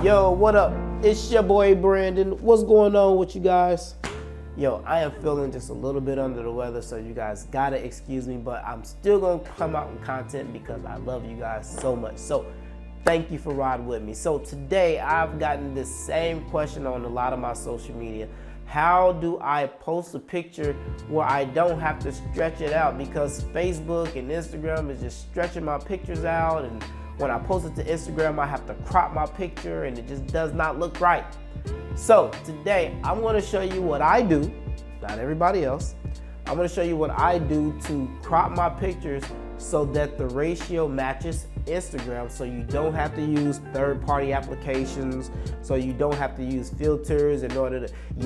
Yo, what up? It's your boy Brandon. What's going on with you guys? Yo, I am feeling just a little bit under the weather, so you guys gotta excuse me, but I'm still gonna come out with content because I love you guys so much. So thank you for riding with me. So today I've gotten this same question on a lot of my social media. How do I post a picture where I don't have to stretch it out? Because Facebook and Instagram is just stretching my pictures out, and when I post it to Instagram, I have to crop my picture and it just does not look right. So today I'm going to show you what I do, not everybody else. I'm going to show you what I do to crop my pictures so that the ratio matches Instagram, so you don't have to use third-party applications, so you don't have to use filters you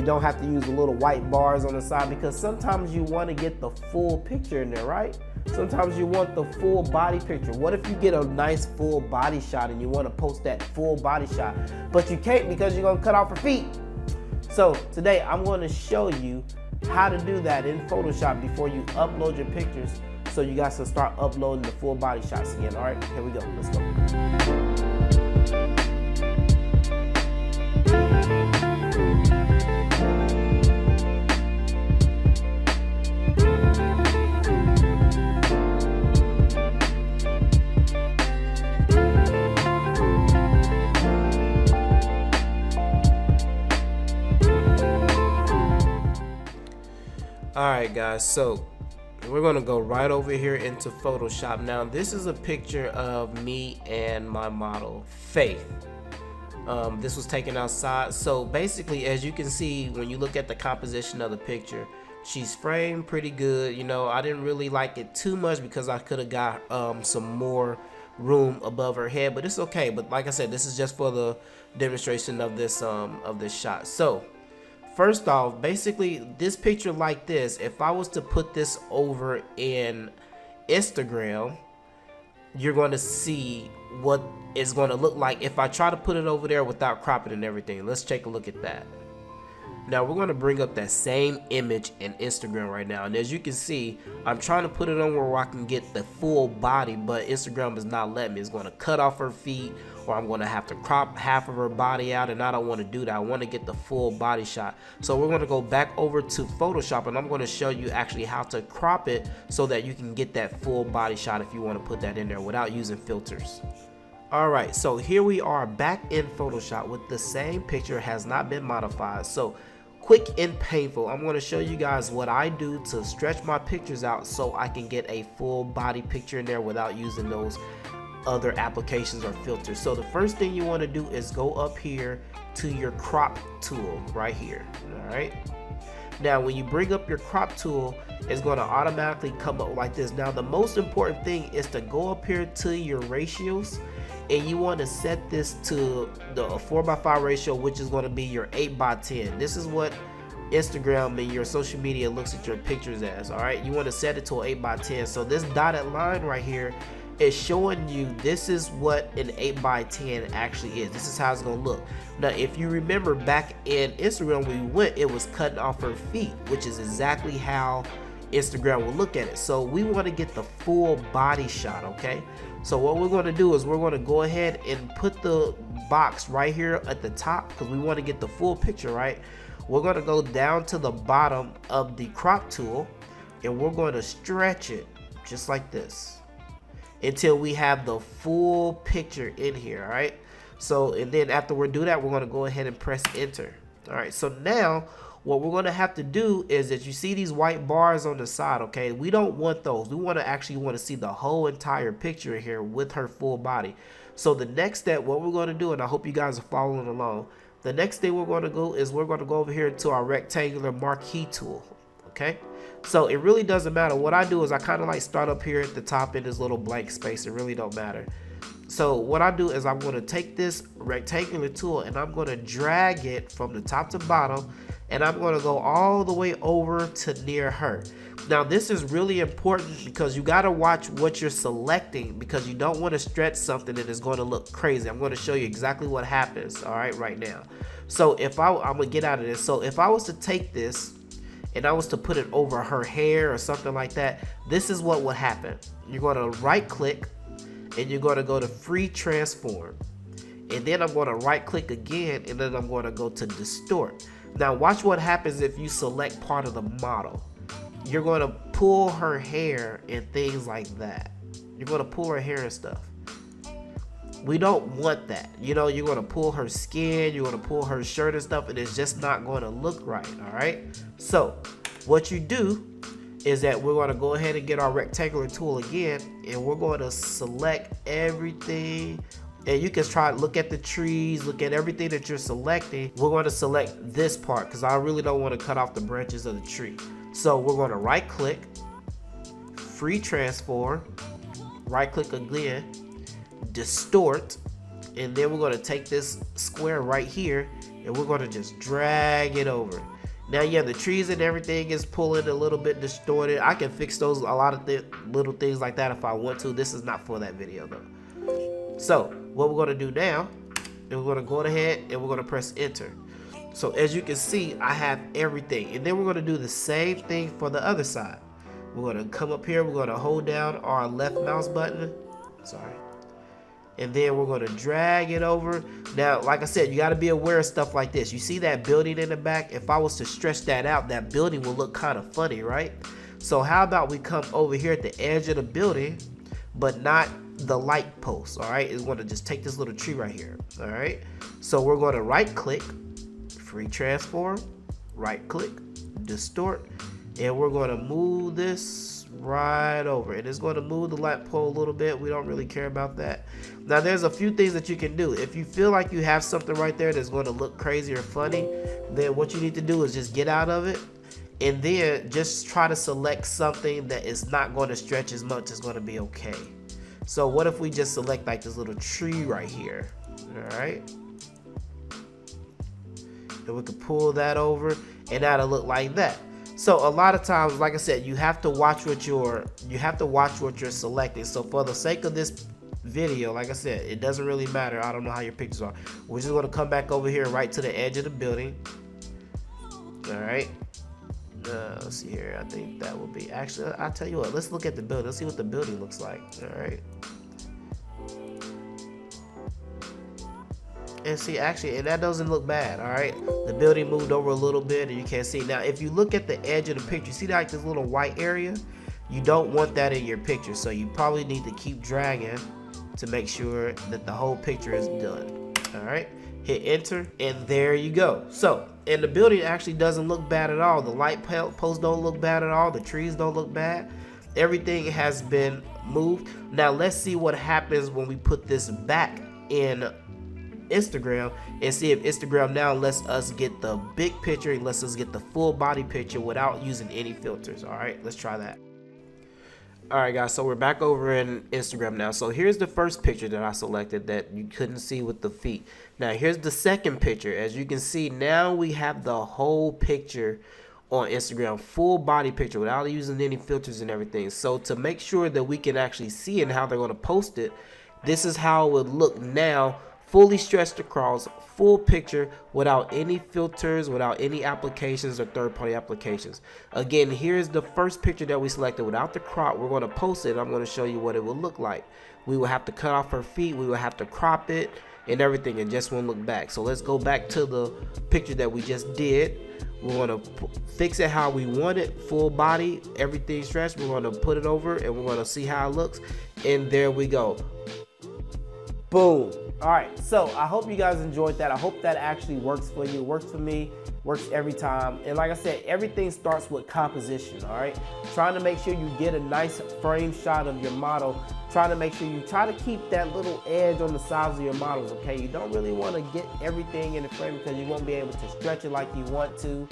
don't have to use the little white bars on the side, because sometimes you want to get the full picture in there, right? Sometimes you want the full body picture. What if you get a nice full body shot and you want to post that full body shot, but you can't because you're going to cut off her feet? So today I'm going to show you how to do that in Photoshop before you upload your pictures, so you guys can start uploading the full body shots again. All right, here we go. Let's go. Alright guys, so we're gonna go right over here into Photoshop. Now this is a picture of me and my model, Faith. This was taken outside. So basically, as you can see, when you look at the composition of the picture, she's framed pretty good. You know, I didn't really like it too much because I could have got some more room above her head, but it's okay. But like I said, this is just for the demonstration of this shot. So first off, basically this picture like this, if I was to put this over in Instagram, you're going to see what it's going to look like if I try to put it over there without cropping and everything. Let's take a look at that. Now we're going to bring up that same image in Instagram right now, and as you can see, I'm trying to put it on where I can get the full body, but Instagram is not letting me. It's going to cut off her feet, or I'm going to have to crop half of her body out, and I don't want to do that. I want to get the full body shot. So we're going to go back over to Photoshop, and I'm going to show you actually how to crop it so that you can get that full body shot if you want to put that in there without using filters. Alright, so here we are back in Photoshop with the same picture, has not been modified. So quick and painful, I'm going to show you guys what I do to stretch my pictures out so I can get a full body picture in there without using those other applications or filters. So the first thing you want to do is go up here to your crop tool right here. All right, now when you bring up your crop tool, it's going to automatically come up like this. Now the most important thing is to go up here to your ratios, and you want to set this to the 4:5 ratio, which is going to be your 8:10. This is what Instagram and your social media looks at your pictures as. All right, you want to set it to 8:10. So this dotted line right here is showing you this is what an 8:10 actually is. This is how it's gonna look. Now if you remember back in Instagram when we went, it was cutting off her feet, which is exactly how Instagram will look at it. So we want to get the full body shot. Okay, so what we're going to do is we're going to go ahead and put the box right here at the top, because we want to get the full picture, right? We're going to go down to the bottom of the crop tool, and we're going to stretch it just like this until we have the full picture in here. All right, so and then after we do that, we're going to go ahead and press enter. All right, so now what we're going to have to do is that you see these white bars on the side. Okay, we don't want those. We want to see the whole entire picture here with her full body. So the next step, what we're going to do, and I hope you guys are following along, the next thing we're going to go is we're going to go over here to our rectangular marquee tool. Okay, so it really doesn't matter. What I do is I kind of like start up here at the top in this little blank space. It really don't matter. So what I do is I'm going to take this rectangular tool and I'm going to drag it from the top to bottom, and I'm going to go all the way over to near her. Now this is really important because you got to watch what you're selecting, because you don't want to stretch something that is going to look crazy. I'm going to show you exactly what happens, all right now. So if I'm going to get out of this. So if I was to take this and I was to put it over her hair or something like that, this is what would happen. You're going to right click and you're going to go to free transform. and then I'm going to right click again, and then I'm going to go to distort. Now watch what happens if you select part of the model. You're going to pull her hair and things like that. You're going to pull her hair and stuff. We don't want that. You know, you're going to pull her skin, you're going to pull her shirt and stuff, and it's just not going to look right, all right? So what you do is that we're going to go ahead and get our rectangular tool again, and we're going to select everything. And you can try to look at the trees, look at everything that you're selecting. We're going to select this part because I really don't want to cut off the branches of the tree. So we're going to right click, free transform, right click again, distort, and then we're going to take this square right here and we're going to just drag it over. Now yeah, the trees and everything is pulling a little bit distorted. I can fix those, a lot of little things like that if I want to. This is not for that video though. So what we're going to do now is we're going to go ahead and we're going to press enter. So as you can see, I have everything, and then we're going to do the same thing for the other side. We're going to come up here, we're going to hold down our left mouse button, and then we're going to drag it over. Now like I said, you got to be aware of stuff like this. You see that building in the back? If I was to stretch that out, that building will look kind of funny, right? So how about we come over here at the edge of the building, but not the light post, all right? It's going to just take this little tree right here, all right? So we're going to right click, free transform, right click, distort, and we're going to move this right over. And it's going to move the light pole a little bit. We don't really care about that. Now there's a few things that you can do. If you feel like you have something right there that's going to look crazy or funny, then what you need to do is just get out of it, and then just try to select something that is not going to stretch as much. It's going to be okay. So what if we just select like this little tree right here, all right? And we could pull that over, and that'll look like that. So a lot of times, like I said, you have to watch what you're selecting. So for the sake of this video, like I said, it doesn't really matter. I don't know how your pictures are. We're just going to come back over here right to the edge of the building. All right. Let's see here. I think that will be, actually, I'll tell you what, let's look at the building. Let's see what the building looks like. All right. And see, actually, and that doesn't look bad. All right, the building moved over a little bit and you can't see. Now if you look at the edge of the picture, see like this little white area? You don't want that in your picture, so you probably need to keep dragging to make sure that the whole picture is done. All right, hit enter, and there you go. So, and the building actually doesn't look bad at all. The light posts don't look bad at all. The trees don't look bad. Everything has been moved. Now let's see what happens when we put this back in Instagram and see if Instagram now lets us get the big picture and lets us get the full body picture without using any filters. All right, let's try that. All right guys, so we're back over in Instagram now. So here's the first picture that I selected that you couldn't see with the feet. Now here's the second picture. As you can see, now we have the whole picture on Instagram, full body picture without using any filters and everything. So to make sure that we can actually see and how they're going to post it, this is how it would look now, fully stretched across, full picture without any filters, without any applications or third-party applications. Again, here's the first picture that we selected without the crop. We're going to post it. I'm going to show you what it will look like. We will have to cut off her feet. We will have to crop it and everything, and just won't look back. So let's go back to the picture that we just did. We're going to fix it how we want it, full body, everything stretched. We're going to put it over and we're going to see how it looks. And there we go. Boom. All right, so I hope you guys enjoyed that. I hope that actually works for you. It works for me, works every time. And like I said, everything starts with composition, all right? Trying to make sure you get a nice frame shot of your model. Trying to make sure you try to keep that little edge on the sides of your models, okay? You don't really want to get everything in the frame because you won't be able to stretch it like you want to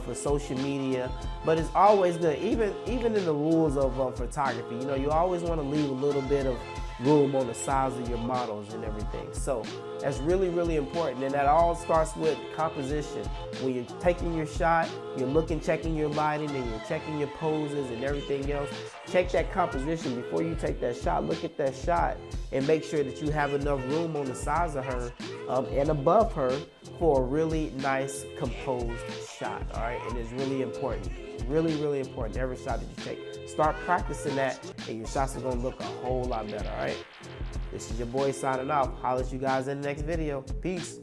for social media. But it's always good, even in the rules of photography, you know, you always want to leave a little bit of room on the sides of your models and everything. So that's really, really important. And that all starts with composition. When you're taking your shot, you're looking, checking your lighting, and you're checking your poses and everything else. Check that composition before you take that shot. Look at that shot and make sure that you have enough room on the sides of her and above her for a really nice composed shot. All right, and it's really important. Really, really important, every shot that you take. Start practicing that, and your shots are gonna look a whole lot better, all right? This is your boy signing off. Holler at you guys in the next video. Peace.